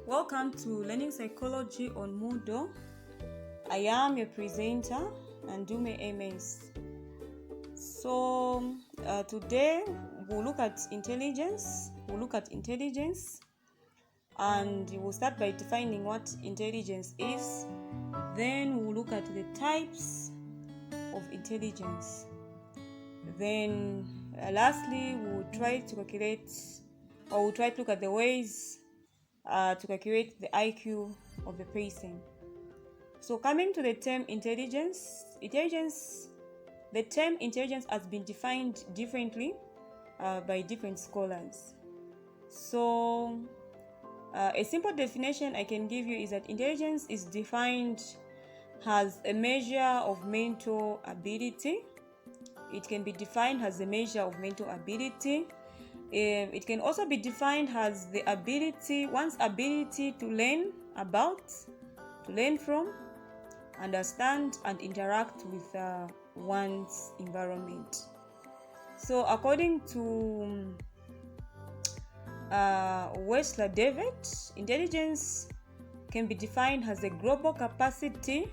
Welcome to Learning Psychology on Moodle. I am your presenter, Ndume MS. So today we'll look at intelligence. And we'll start by defining what intelligence is. Then we'll look at the types of intelligence. Then lastly, we'll try to look at the ways to calculate the IQ of the person. So coming to the term intelligence, the term intelligence has been defined differently by different scholars. So a simple definition I can give you is that intelligence is defined as a measure of mental ability. It can be defined as a measure of mental ability. It can also be defined as one's ability to learn about, to learn from, understand, and interact with one's environment. So according to Wessler David, intelligence can be defined as a global capacity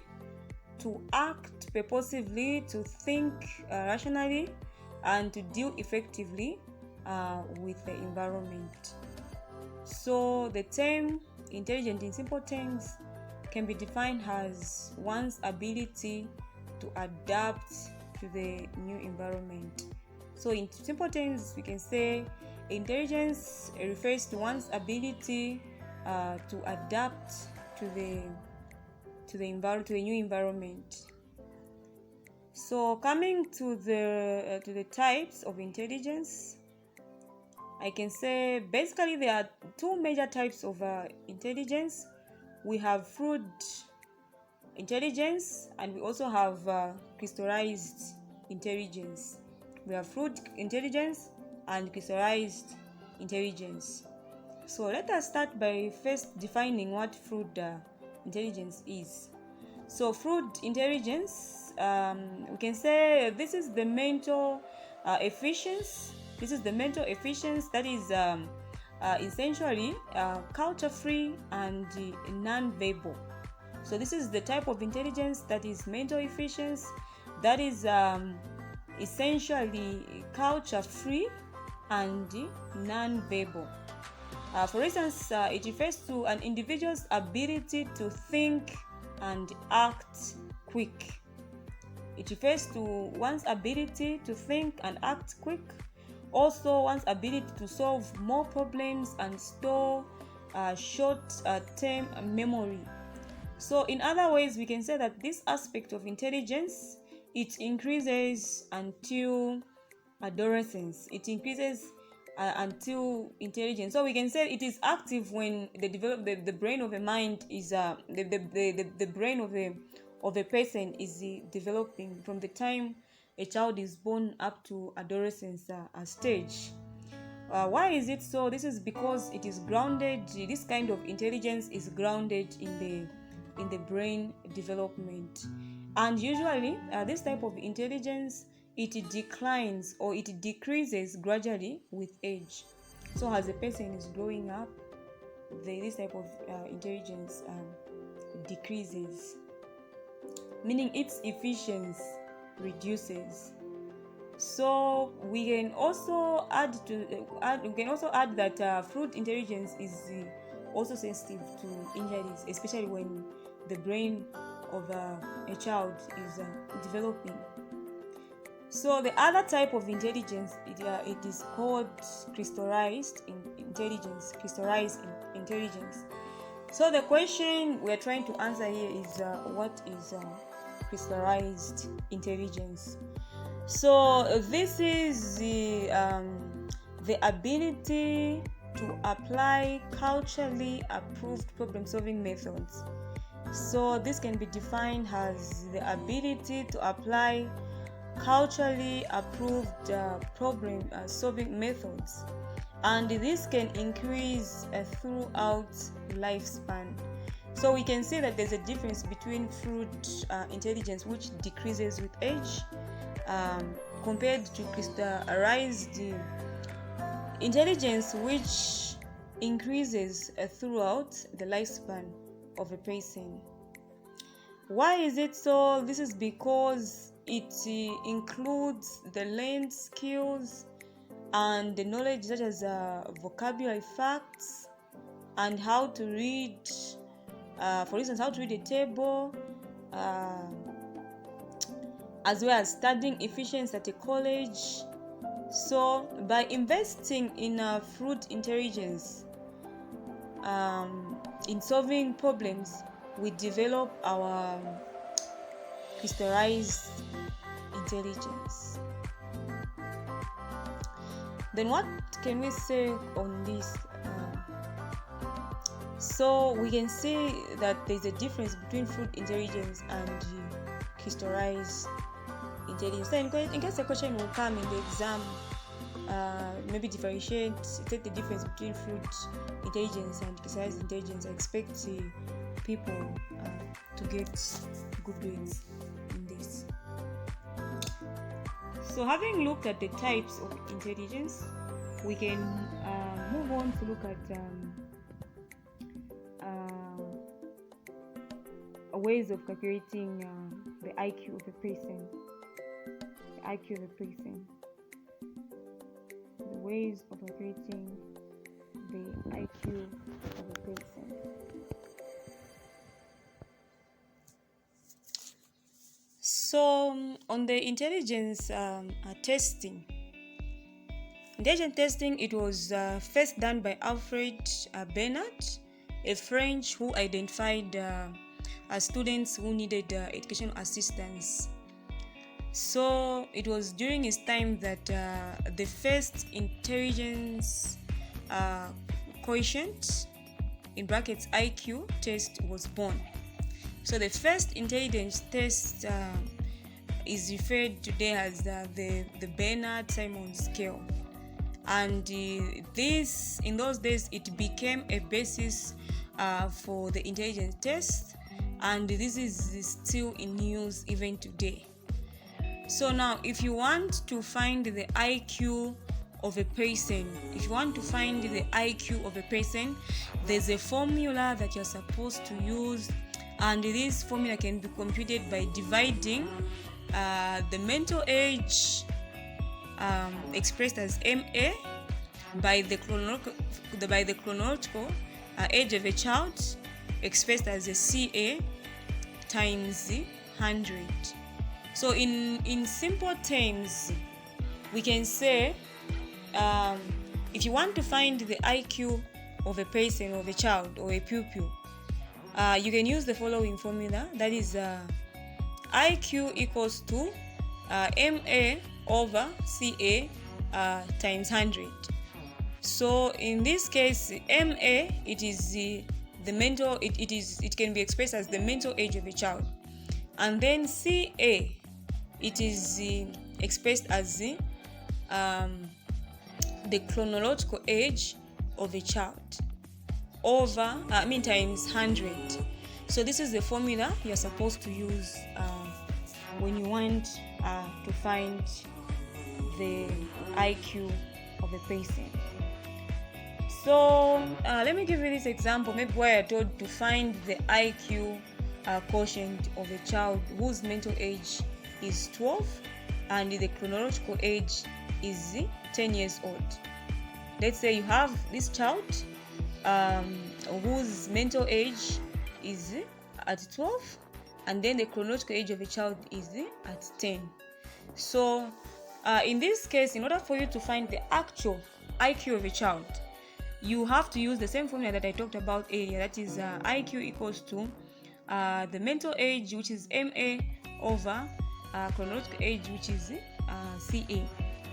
to act purposively, to think rationally, and to deal effectively with the environment. So the term intelligent in simple terms can be defined as one's ability to adapt to the new environment. So in simple terms, we can say intelligence refers to one's ability to adapt to the new environment. So coming to the types of intelligence, I can say basically there are two major types of intelligence. We have fluid intelligence and we also have crystallized intelligence. We have fluid intelligence and crystallized intelligence. So let us start by first defining what fluid intelligence is. So fluid intelligence, we can say this is the mental efficiency. This is the mental efficiency that is essentially culture-free and non-verbal. So this is the type of intelligence that is mental efficiency, that is essentially culture-free and non-verbal. For instance, it refers to an individual's ability to think and act quick. It refers to one's ability to think and act quick. Also, one's ability to solve more problems and store short-term memory. So in other ways, we can say that this aspect of intelligence, it increases until adolescence. It increases until intelligence. So we can say it is active when the brain of a mind is the brain of a person is developing from the time a child is born up to adolescence stage. Why is it so? This is because it is grounded. This kind of intelligence is grounded in the brain development, and usually this type of intelligence, it declines or it decreases gradually with age. So as a person is growing up, this type of intelligence decreases, meaning its efficiency reduces. So we can also add that fluid intelligence is also sensitive to injuries, especially when the brain of a child is developing. So the other type of intelligence, it is called crystallized intelligence. So the question we're trying to answer here is what is crystallized intelligence? So this is the ability to apply culturally approved problem-solving methods. So this can be defined as the ability to apply culturally approved problem-solving methods, and this can increase throughout lifespan. So we can see that there's a difference between fluid intelligence, which decreases with age, compared to crystallized intelligence, which increases throughout the lifespan of a person. Why is it so? This is because it includes the learned skills and the knowledge such as vocabulary facts and how to read, for instance, how to read a table, as well as studying efficiency at a college. So by investing in fruit intelligence, in solving problems, we develop our crystallized intelligence. Then what can we say on this? So we can say that there's a difference between fruit intelligence and crystallized intelligence. So in case a question will come in the exam, maybe differentiate, take the difference between fruit intelligence and crystallized intelligence. I expect people to get good grades in this. So having looked at the types of intelligence, we can move on to look at ways of calculating the IQ of a person. The IQ of a person. The ways of calculating the IQ of a person. So on the intelligence testing, it was first done by Alfred Bernard, a French who identified students who needed educational assistance. So it was during his time that the first intelligence quotient, in brackets IQ, test was born. So the first intelligence test is referred today as the Bernard-Simon scale, and in those days it became a basis for the intelligence test, and this is still in use even today. So now, if you want to find the IQ of a person, there's a formula that you're supposed to use, and this formula can be computed by dividing the mental age expressed as MA by the chronological age of a child expressed as a CA times 100. So in simple terms, we can say if you want to find the IQ of a person, of a child, or a pupil, you can use the following formula. That is IQ equals to MA over CA times 100. So in this case, MA, it is the mental, it can be expressed as the mental age of a child, and then CA, it is expressed as the chronological age of a child over times 100. So this is the formula you're supposed to use when you want to find the IQ of a person. So let me give you this example, maybe where you're told to find the IQ quotient of a child whose mental age is 12 and the chronological age is 10 years old. Let's say you have this child whose mental age is at 12 and then the chronological age of a child is at 10. So in this case, in order for you to find the actual IQ of a child, you have to use the same formula that I talked about earlier. That is IQ equals to the mental age, which is MA, over chronological age, which is CA.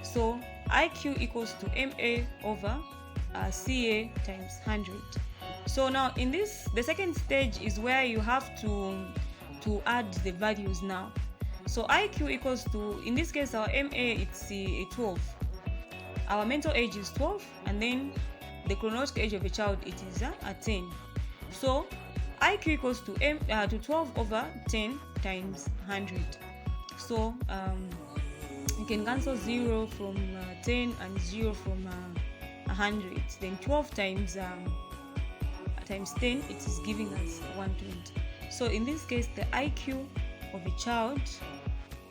So IQ equals to MA over CA times 100. So now in this, the second stage is where you have to add the values now. So IQ equals to, in this case, our MA, it's 12. Our mental age is 12, and then the chronological age of a child, it is at 10. So IQ equals to 12 over 10 times 100. So you can cancel 0 from 10 and 0 from 100. Then 12 times 10, it is giving us 120. So in this case, the IQ of a child,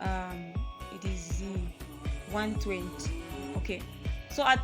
it is 120. Okay, so at